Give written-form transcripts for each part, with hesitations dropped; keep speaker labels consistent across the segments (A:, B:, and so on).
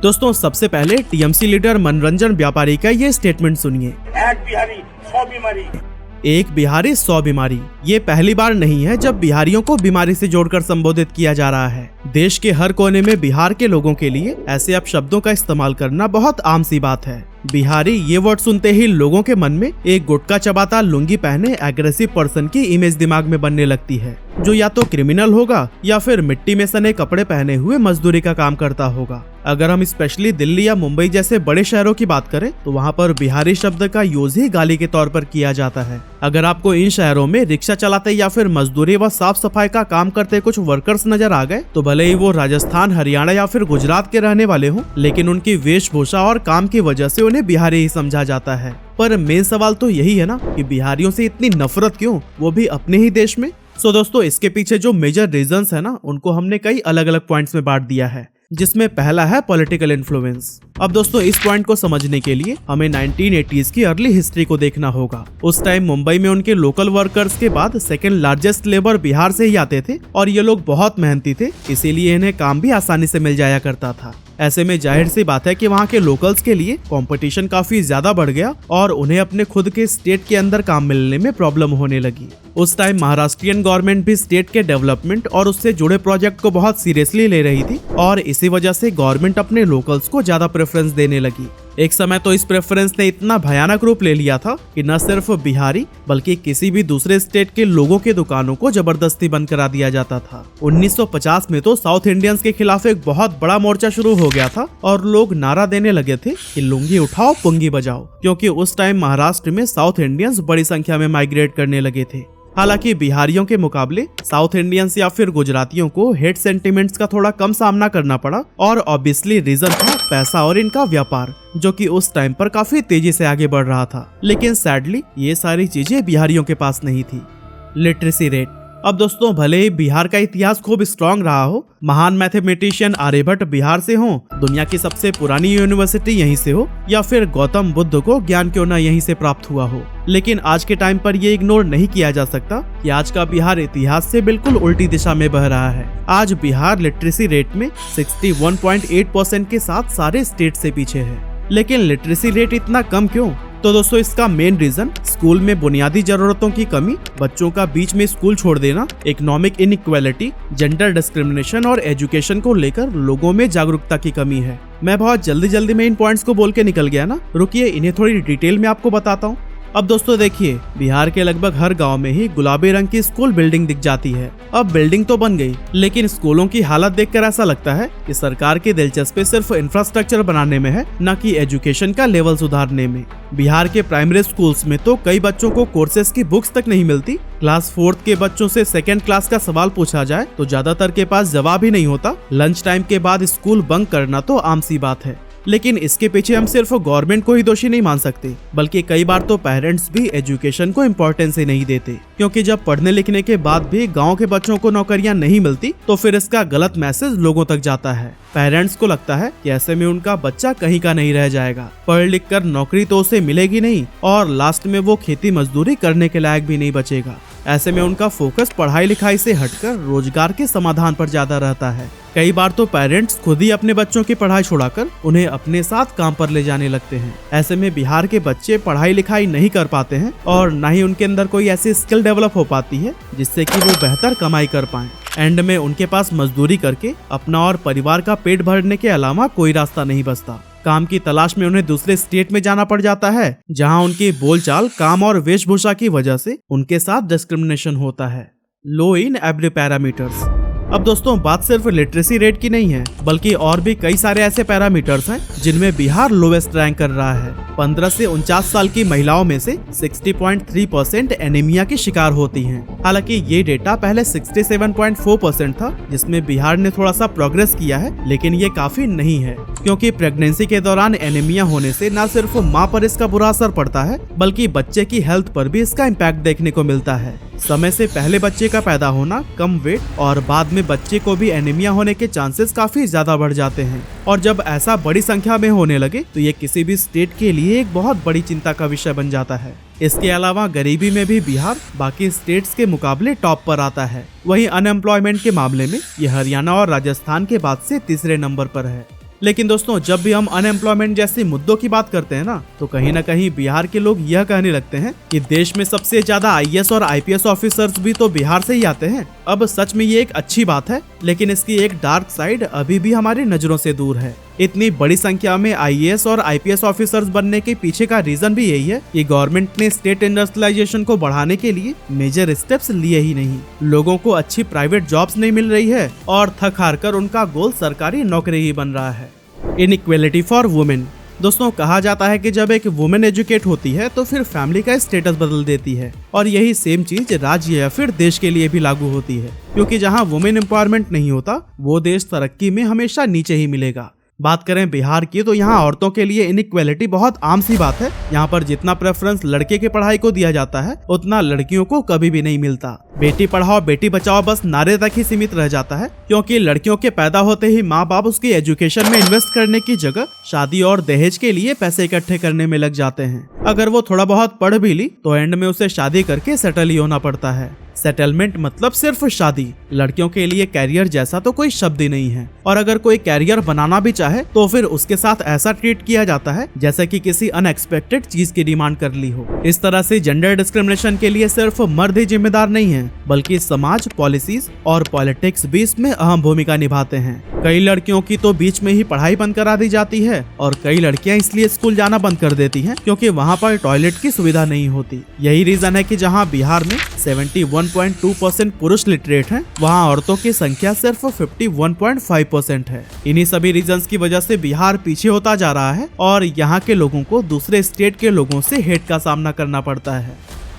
A: दोस्तों सबसे पहले टीएमसी लीडर मनोरंजन व्यापारी का ये स्टेटमेंट सुनिए।
B: एक बिहारी 100 बीमारी।
A: एक बिहारी 100 बीमारी। ये पहली बार नहीं है जब बिहारियों को बीमारी से जोड़कर संबोधित किया जा रहा है। देश के हर कोने में बिहार के लोगों के लिए ऐसे अपशब्दों का इस्तेमाल करना बहुत आम सी बात है। बिहारी ये वर्ड सुनते ही लोगों के मन में एक गुटखा चबाता लुंगी पहने एग्रेसिव पर्सन की इमेज दिमाग में बनने लगती है, जो या तो क्रिमिनल होगा या फिर मिट्टी में सने कपड़े पहने हुए मजदूरी का काम करता होगा। अगर हम स्पेशली दिल्ली या मुंबई जैसे बड़े शहरों की बात करें तो वहाँ पर बिहारी शब्द का यूज ही गाली के तौर पर किया जाता है। अगर आपको इन शहरों में रिक्शा चलाते या फिर मजदूरी व साफ सफाई का काम करते कुछ वर्कर्स नजर आ गए तो भले ही वो राजस्थान, हरियाणा या फिर गुजरात के रहने वाले हों, लेकिन उनकी वेशभूषा और काम की वजह से उन्हें बिहारी ही समझा जाता है। पर मेन सवाल तो यही है ना कि बिहारियों से इतनी नफरत क्यों, वो भी अपने ही देश में। सो दोस्तों इसके पीछे जो मेजर रीजंस है ना, उनको हमने कई अलग अलग पॉइंट्स में बांट दिया है, जिसमें पहला है पॉलिटिकल इन्फ्लुएंस। अब दोस्तों इस पॉइंट को समझने के लिए हमें 1980s की अर्ली हिस्ट्री को देखना होगा। उस टाइम मुंबई में उनके लोकल वर्कर्स के बाद सेकंड लार्जेस्ट लेबर बिहार से ही आते थे और ये लोग बहुत मेहनती थे, इसीलिए इन्हें काम भी आसानी से मिल जाया करता था। ऐसे में जाहिर सी बात है कि वहाँ के लोकल्स के लिए कंपटीशन काफी ज्यादा बढ़ गया और उन्हें अपने खुद के स्टेट के अंदर काम मिलने में प्रॉब्लम होने लगी। उस टाइम महाराष्ट्रियन गवर्नमेंट भी स्टेट के डेवलपमेंट और उससे जुड़े प्रोजेक्ट को बहुत सीरियसली ले रही थी और इसी वजह से गवर्नमेंट अपने लोकल्स को ज्यादा प्रेफरेंस देने लगी। एक समय तो इस प्रेफरेंस ने इतना भयानक रूप ले लिया था कि न सिर्फ बिहारी बल्कि किसी भी दूसरे स्टेट के लोगों के दुकानों को जबरदस्ती बंद करा दिया जाता था। 1950 में तो साउथ इंडियंस के खिलाफ एक बहुत बड़ा मोर्चा शुरू हो गया था और लोग नारा देने लगे थे कि लुंगी उठाओ पुंगी बजाओ, क्योंकि उस टाइम महाराष्ट्र में साउथ इंडियंस बड़ी संख्या में माइग्रेट करने लगे थे। हालांकि बिहारियों के मुकाबले साउथ इंडियंस या फिर गुजरातियों को हेट सेंटिमेंट्स का थोड़ा कम सामना करना पड़ा और ऑब्वियसली रीजन था पैसा और इनका व्यापार, जो कि उस टाइम पर काफी तेजी से आगे बढ़ रहा था। लेकिन सैडली ये सारी चीजें बिहारियों के पास नहीं थी। Literacy rate. अब दोस्तों भले ही बिहार का इतिहास खूब स्ट्रॉन्ग रहा हो, महान मैथमेटिशियन आर्यभट्ट बिहार से हो, दुनिया की सबसे पुरानी यूनिवर्सिटी यहीं से हो या फिर गौतम बुद्ध को ज्ञान क्यों न यहीं से प्राप्त हुआ हो, लेकिन आज के टाइम पर ये इग्नोर नहीं किया जा सकता कि आज का बिहार इतिहास से बिल्कुल उल्टी दिशा में बह रहा है। आज बिहार लिटरेसी रेट में 61.8% के साथ सारे स्टेट से पीछे है। लेकिन लिटरेसी रेट इतना कम क्यों? तो दोस्तों इसका मेन रीजन स्कूल में बुनियादी जरूरतों की कमी, बच्चों का बीच में स्कूल छोड़ देना, इकोनॉमिक इनइक्वालिटी, जेंडर डिस्क्रिमिनेशन और एजुकेशन को लेकर लोगों में जागरूकता की कमी है। मैं बहुत जल्दी में इन पॉइंट्स को बोल के निकल गया ना, रुकिए इन्हें थोड़ी डिटेल में आपको बताता हूँ। अब दोस्तों देखिए, बिहार के लगभग हर गांव में ही गुलाबी रंग की स्कूल बिल्डिंग दिख जाती है। अब बिल्डिंग तो बन गई, लेकिन स्कूलों की हालत देखकर ऐसा लगता है कि सरकार की दिलचस्पी सिर्फ इंफ्रास्ट्रक्चर बनाने में है, न कि एजुकेशन का लेवल सुधारने में। बिहार के प्राइमरी स्कूल्स में तो कई बच्चों को कोर्सेज की बुक्स तक नहीं मिलती। क्लास 4th के बच्चों से 2nd क्लास का सवाल पूछा जाए तो ज्यादातर के पास जवाब ही नहीं होता। लंच टाइम के बाद स्कूल बंक करना तो आम सी बात है। लेकिन इसके पीछे हम सिर्फ गवर्नमेंट को ही दोषी नहीं मान सकते, बल्कि कई बार तो पेरेंट्स भी एजुकेशन को इम्पोर्टेंस ही नहीं देते, क्योंकि जब पढ़ने लिखने के बाद भी गांव के बच्चों को नौकरियां नहीं मिलती तो फिर इसका गलत मैसेज लोगों तक जाता है। पेरेंट्स को लगता है कि ऐसे में उनका बच्चा कहीं का नहीं रह जाएगा, पढ़ लिख कर नौकरी तो उसे मिलेगी नहीं और लास्ट में वो खेती मजदूरी करने के लायक भी नहीं बचेगा। ऐसे में उनका फोकस पढ़ाई लिखाई से हटकर रोजगार के समाधान पर ज्यादा रहता है। कई बार तो पेरेंट्स खुद ही अपने बच्चों की पढ़ाई छुड़ाकर उन्हें अपने साथ काम पर ले जाने लगते हैं। ऐसे में बिहार के बच्चे पढ़ाई लिखाई नहीं कर पाते हैं और न ही उनके अंदर कोई ऐसी स्किल डेवलप हो पाती है जिससे कि वो बेहतर कमाई कर पाएं। एंड में उनके पास मजदूरी करके अपना और परिवार का पेट भरने के अलावा कोई रास्ता नहीं बचता। काम की तलाश में उन्हें दूसरे स्टेट में जाना पड़ जाता है, जहां उनकी बोलचाल, काम और वेशभूषा की वजह से उनके साथ डिस्क्रिमिनेशन होता है। लो इन एवरी पैरामीटर्स। अब दोस्तों बात सिर्फ लिटरेसी रेट की नहीं है, बल्कि और भी कई सारे ऐसे पैरामीटर्स हैं जिनमें बिहार लोवेस्ट रैंक कर रहा है। 15 से 49 साल की महिलाओं में से 60.3% एनीमिया की शिकार होती हैं। हालांकि ये डेटा पहले 67.4% था, जिसमें बिहार ने थोड़ा सा प्रोग्रेस किया है, लेकिन ये काफी नहीं है, क्योंकि प्रेगनेंसी के दौरान एनीमिया होने से न सिर्फ माँ पर इसका बुरा असर पड़ता है, बल्कि बच्चे की हेल्थ पर भी इसका इम्पैक्ट देखने को मिलता है। समय से पहले बच्चे का पैदा होना, कम वेट और बाद में बच्चे को भी एनीमिया होने के चांसेस काफी ज्यादा बढ़ जाते हैं। और जब ऐसा बड़ी संख्या में होने लगे तो ये किसी भी स्टेट के लिए एक बहुत बड़ी चिंता का विषय बन जाता है। इसके अलावा गरीबी में भी बिहार बाकी स्टेट्स के मुकाबले टॉप पर आता है। वहीं अनएम्प्लॉयमेंट के मामले में ये हरियाणा और राजस्थान के बाद से तीसरे नंबर पर है। लेकिन दोस्तों जब भी हम अनएम्प्लॉयमेंट जैसे मुद्दों की बात करते हैं ना, तो कहीं ना कहीं बिहार के लोग यह कहने लगते हैं कि देश में सबसे ज्यादा आईएएस और आईपीएस ऑफिसर्स भी तो बिहार से ही आते हैं। अब सच में ये एक अच्छी बात है, लेकिन इसकी एक डार्क साइड अभी भी हमारी नजरों से दूर है। इतनी बड़ी संख्या में आईएएस और आईपीएस ऑफिसर्स बनने के पीछे का रीजन भी यही है कि गवर्नमेंट ने स्टेट इंडस्ट्रियलाइजेशन को बढ़ाने के लिए मेजर स्टेप्स लिए ही नहीं। लोगों को अच्छी प्राइवेट जॉब्स नहीं मिल रही है और थक हार कर उनका गोल सरकारी नौकरी ही बन रहा है। Inequality for women. दोस्तों कहा जाता है कि जब एक वुमेन एजुकेट होती है तो फिर फैमिली का स्टेटस बदल देती है, और यही सेम चीज राज्य या फिर देश के लिए भी लागू होती है, क्योंकि जहां वुमेन एम्पावरमेंट नहीं होता वो देश तरक्की में हमेशा नीचे ही मिलेगा। बात करें बिहार की, तो यहाँ औरतों के लिए इनइक्वालिटी बहुत आम सी बात है। यहाँ पर जितना प्रेफरेंस लड़के के पढ़ाई को दिया जाता है उतना लड़कियों को कभी भी नहीं मिलता। बेटी पढ़ाओ बेटी बचाओ बस नारे तक ही सीमित रह जाता है, क्योंकि लड़कियों के पैदा होते ही माँ बाप उसकी एजुकेशन में इन्वेस्ट करने की जगह शादी और दहेज के लिए पैसे इकट्ठे करने में लग जाते हैं। अगर वो थोड़ा बहुत पढ़ भी ली तो एंड में उसे शादी करके सेटल ही होना पड़ता है। सेटलमेंट मतलब सिर्फ शादी। लड़कियों के लिए कैरियर जैसा तो कोई शब्द ही नहीं है, और अगर कोई कैरियर बनाना भी चाहे तो फिर उसके साथ ऐसा ट्रीट किया जाता है जैसे कि किसी अनएक्सपेक्टेड चीज की डिमांड कर ली हो। इस तरह से जेंडर डिस्क्रिमिनेशन के लिए सिर्फ मर्द ही जिम्मेदार नहीं है, बल्कि समाज, पॉलिसीज और पॉलिटिक्स भी इसमें अहम भूमिका निभाते हैं। कई लड़कियों की तो बीच में ही पढ़ाई बंद करा दी जाती है, और कई लड़कियां इसलिए स्कूल जाना बंद कर देती हैं क्योंकि वहां पर टॉयलेट की सुविधा नहीं होती। यही रीजन है कि जहां बिहार में 71.2% पुरुष लिटरेट हैं, वहां औरतों की संख्या सिर्फ 51.5% है। इन्हीं सभी रीजंस की वजह से बिहार पीछे होता जा रहा है और यहाँ के लोगों को दूसरे स्टेट के लोगों से हेट का सामना करना पड़ता है।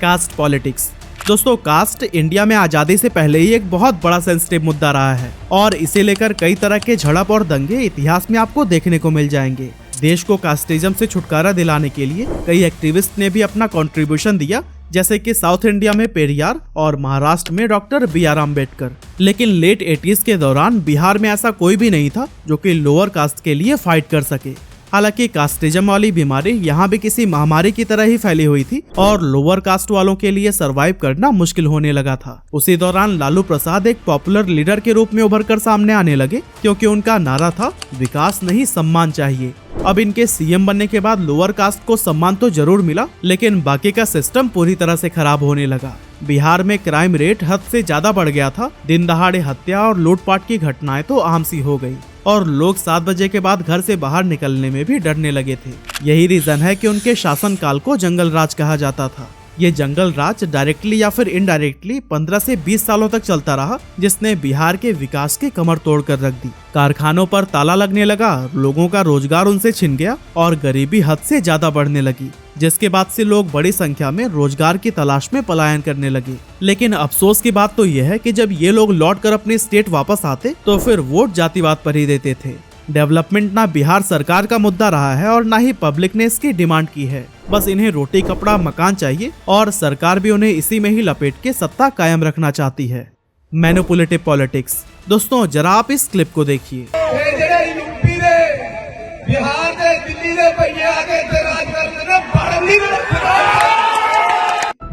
A: Caste politics. दोस्तों कास्ट इंडिया में आजादी से पहले ही एक बहुत बड़ा सेंसिटिव मुद्दा रहा है, और इसे लेकर कई तरह के झड़प और दंगे इतिहास में आपको देखने को मिल जाएंगे। देश को कास्टिज्म से छुटकारा दिलाने के लिए कई एक्टिविस्ट ने भी अपना कंट्रीब्यूशन दिया, जैसे कि साउथ इंडिया में पेरियार और महाराष्ट्र में डॉक्टर BR अम्बेडकर। लेकिन लेट 80s के दौरान बिहार में ऐसा कोई भी नहीं था जो कि लोअर कास्ट के लिए फाइट कर सके। हालांकि कास्टिज्म वाली बीमारी यहाँ भी किसी महामारी की तरह ही फैली हुई थी और लोअर कास्ट वालों के लिए सरवाइव करना मुश्किल होने लगा था। उसी दौरान लालू प्रसाद एक पॉपुलर लीडर के रूप में उभर कर सामने आने लगे, क्योंकि उनका नारा था विकास नहीं सम्मान चाहिए। अब इनके सीएम बनने के बाद लोअर कास्ट को सम्मान तो जरूर मिला, लेकिन बाकी का सिस्टम पूरी तरह से खराब होने लगा। बिहार में क्राइम रेट हद से ज्यादा बढ़ गया था। दिन दहाड़े हत्या और लूटपाट की घटनाएं तो आम सी हो गई, और लोग 7 बजे के बाद घर से बाहर निकलने में भी डरने लगे थे। यही रीजन है कि उनके शासनकाल को जंगल राज कहा जाता था। ये जंगल राज डायरेक्टली या फिर इनडायरेक्टली 15 से 20 सालों तक चलता रहा, जिसने बिहार के विकास की कमर तोड़ कर रख दी। कारखानों पर ताला लगने लगा, लोगों का रोजगार उनसे छिन गया और गरीबी हद से ज्यादा बढ़ने लगी, जिसके बाद से लोग बड़ी संख्या में रोजगार की तलाश में पलायन करने लगे। लेकिन अफसोस की बात तो यह है कि जब ये लोग लौटकर अपने स्टेट वापस आते तो फिर वोट जातिवाद पर ही देते थे। डेवलपमेंट ना बिहार सरकार का मुद्दा रहा है और ना ही पब्लिक ने इसकी डिमांड की है। बस इन्हें रोटी कपड़ा मकान चाहिए, और सरकार भी उन्हें इसी में ही लपेट के सत्ता कायम रखना चाहती है। Manipulative politics. दोस्तों जरा आप इस क्लिप को देखिए।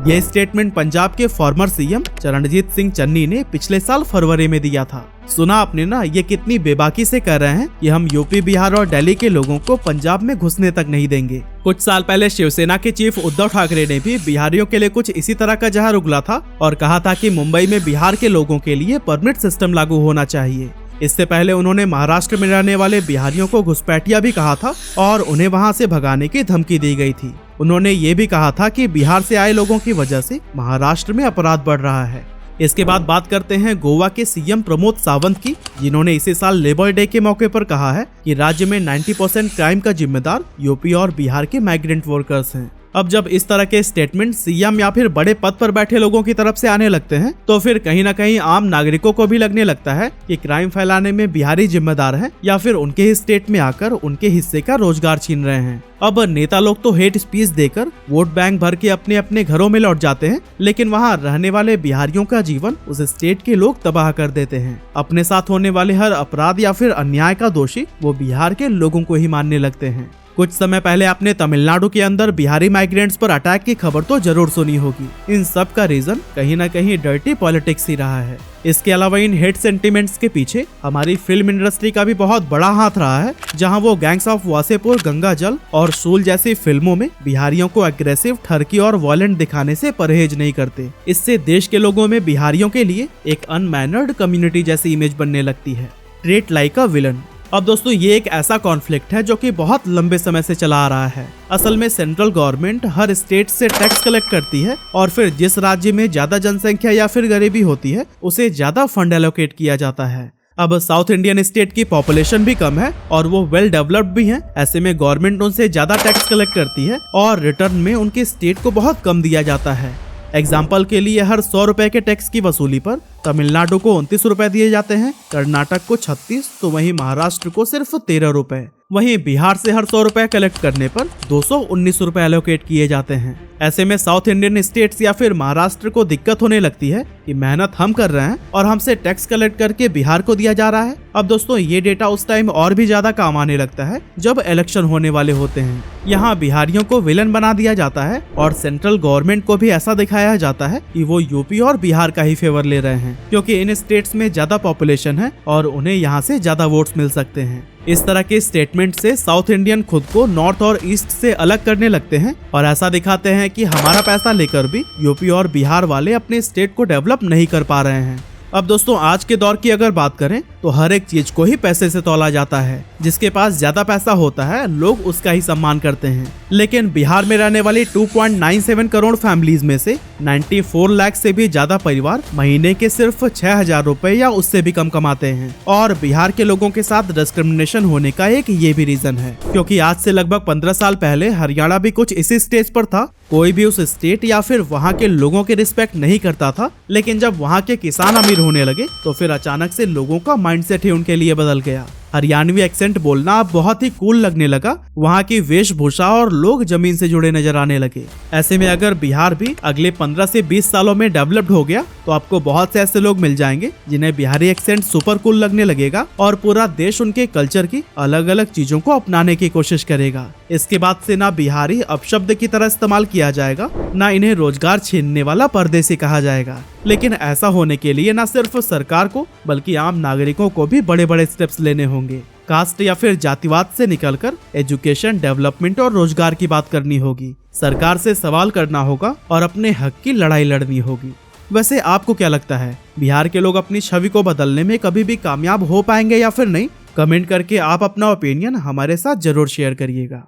A: यह स्टेटमेंट पंजाब के फॉर्मर सीएम चरणजीत सिंह चन्नी ने पिछले साल फरवरी में दिया था। सुना आपने ना, ये कितनी बेबाकी से कर रहे हैं कि हम यूपी, बिहार और दिल्ली के लोगों को पंजाब में घुसने तक नहीं देंगे। कुछ साल पहले शिवसेना के चीफ उद्धव ठाकरे ने भी बिहारियों के लिए कुछ इसी तरह का जहर उगला था और कहा था कि मुंबई में बिहार के लोगों के लिए परमिट सिस्टम लागू होना चाहिए। इससे पहले उन्होंने महाराष्ट्र में रहने वाले बिहारियों को घुसपैठिया भी कहा था और उन्हें वहां से भगाने की धमकी दी गई थी। उन्होंने ये भी कहा था कि बिहार से आए लोगों की वजह से महाराष्ट्र में अपराध बढ़ रहा है। इसके बाद बात करते हैं गोवा के सीएम प्रमोद सावंत की, जिन्होंने इसी साल लेबर डे के मौके पर कहा है कि राज्य में 90% क्राइम का जिम्मेदार यूपी और बिहार के माइग्रेंट वर्कर्स हैं। अब जब इस तरह के स्टेटमेंट सीएम या फिर बड़े पद पर बैठे लोगों की तरफ से आने लगते हैं तो फिर कहीं ना कहीं आम नागरिकों को भी लगने लगता है कि क्राइम फैलाने में बिहारी जिम्मेदार हैं या फिर उनके ही स्टेट में आकर उनके हिस्से का रोजगार छीन रहे हैं। अब नेता लोग तो हेट स्पीच देकर वोट बैंक भर के अपने अपने घरों में लौट जाते हैं, लेकिन वहाँ रहने वाले बिहारियों का जीवन उस स्टेट के लोग तबाह कर देते हैं। अपने साथ होने वाले हर अपराध या फिर अन्याय का दोषी वो बिहार के लोगों को ही मानने लगते हैं। कुछ समय पहले आपने तमिलनाडु के अंदर बिहारी माइग्रेंट्स पर अटैक की खबर तो जरूर सुनी होगी। इन सब का रीजन कहीं ना कहीं डर्टी पॉलिटिक्स ही रहा है। इसके अलावा इन हेट सेंटिमेंट्स के पीछे हमारी फिल्म इंडस्ट्री का भी बहुत बड़ा हाथ रहा है, जहां वो गैंग्स ऑफ वासेपुर, गंगा जल और शूल जैसी फिल्मों में बिहारियों को एग्रेसिव, ठरकी और वॉयलेंट दिखाने से परहेज नहीं करते। इससे देश के लोगों में बिहारियों के लिए एक अनमैनर्ड कम्युनिटी जैसी इमेज बनने लगती है। Treat like a villain. अब दोस्तों ये एक ऐसा कॉन्फ्लिक्ट है जो कि बहुत लंबे समय से चला आ रहा है। असल में सेंट्रल गवर्नमेंट हर स्टेट से टैक्स कलेक्ट करती है और फिर जिस राज्य में ज्यादा जनसंख्या या फिर गरीबी होती है उसे ज्यादा फंड एलोकेट किया जाता है। अब साउथ इंडियन स्टेट की पॉपुलेशन भी कम है और वो वेल डेवलप्ड भी है। ऐसे में गवर्नमेंट उनसे ज्यादा टैक्स कलेक्ट करती है और रिटर्न में उनके स्टेट को बहुत कम दिया जाता है। एग्जाम्पल के लिए हर 100 रुपए के टैक्स की वसूली पर तमिलनाडु को 29 रुपए दिए जाते हैं, कर्नाटक को 36, तो वहीं महाराष्ट्र को सिर्फ 13 रुपए। वहीं बिहार से हर 100 रुपए कलेक्ट करने पर 219 रुपए एलोकेट किए जाते हैं। ऐसे में साउथ इंडियन स्टेट्स या फिर महाराष्ट्र को दिक्कत होने लगती है कि मेहनत हम कर रहे हैं और हमसे टैक्स कलेक्ट करके बिहार को दिया जा रहा है। अब दोस्तों ये डेटा उस टाइम और भी ज्यादा काम आने लगता है जब इलेक्शन होने वाले होते हैं। यहाँ बिहारियों को विलन बना दिया जाता है और सेंट्रल गवर्नमेंट को भी ऐसा दिखाया जाता है कि वो यूपी और बिहार का ही फेवर ले रहे हैं, क्योंकि इन स्टेट्स में ज्यादा पॉपुलेशन है और उन्हें यहाँ से ज्यादा वोट्स मिल सकते हैं। इस तरह के स्टेटमेंट से साउथ इंडियन खुद को नॉर्थ और ईस्ट से अलग करने लगते हैं और ऐसा दिखाते हैं कि हमारा पैसा लेकर भी यूपी और बिहार वाले अपने स्टेट को डेवलप नहीं कर पा रहे हैं। अब दोस्तों आज के दौर की अगर बात करें तो हर एक चीज को ही पैसे से तौला जाता है। जिसके पास ज्यादा पैसा होता है लोग उसका ही सम्मान करते हैं। लेकिन बिहार में रहने वाली 2.97 करोड़ फैमिलीज में से 94 लाख से भी ज्यादा परिवार महीने के सिर्फ 6,000 रुपए या उससे भी कम कमाते हैं। और बिहार के लोगों के साथ डिस्क्रिमिनेशन होने का एक ये भी रीजन है, क्योंकि आज से लगभग 15 साल पहले हरियाणा भी कुछ इसी स्टेज पर था। कोई भी उस स्टेट या फिर वहाँ के लोगों के रिस्पेक्ट नहीं करता था, लेकिन जब वहाँ के किसान अमीर होने लगे तो फिर अचानक से लोगों का माइंडसेट ही उनके लिए बदल गया। हरियाणवी एक्सेंट बोलना अब बहुत ही कूल लगने लगा। वहाँ की वेशभूषा और लोग जमीन से जुड़े नजर आने लगे। ऐसे में अगर बिहार भी अगले 15 से 20 सालों में डेवलप्ड हो गया तो आपको बहुत से ऐसे लोग मिल जाएंगे जिन्हें बिहारी एक्सेंट सुपर कूल लगने लगेगा और पूरा देश उनके कल्चर की अलग अलग चीजों को अपनाने की कोशिश करेगा। इसके बाद से ना बिहारी अपशब्द की तरह इस्तेमाल किया जाएगा, ना इन्हें रोजगार छीनने वाला परदेसी कहा जाएगा। लेकिन ऐसा होने के लिए न सिर्फ सरकार को बल्कि आम नागरिकों को भी बड़े बड़े स्टेप्स लेने होंगे। कास्ट या फिर जातिवाद से निकलकर एजुकेशन, डेवलपमेंट और रोजगार की बात करनी होगी। सरकार से सवाल करना होगा और अपने हक की लड़ाई लड़नी होगी। वैसे आपको क्या लगता है, बिहार के लोग अपनी छवि को बदलने में कभी भी कामयाब हो पाएंगे या फिर नहीं? कमेंट करके आप अपना ओपिनियन हमारे साथ जरूर शेयर करिएगा।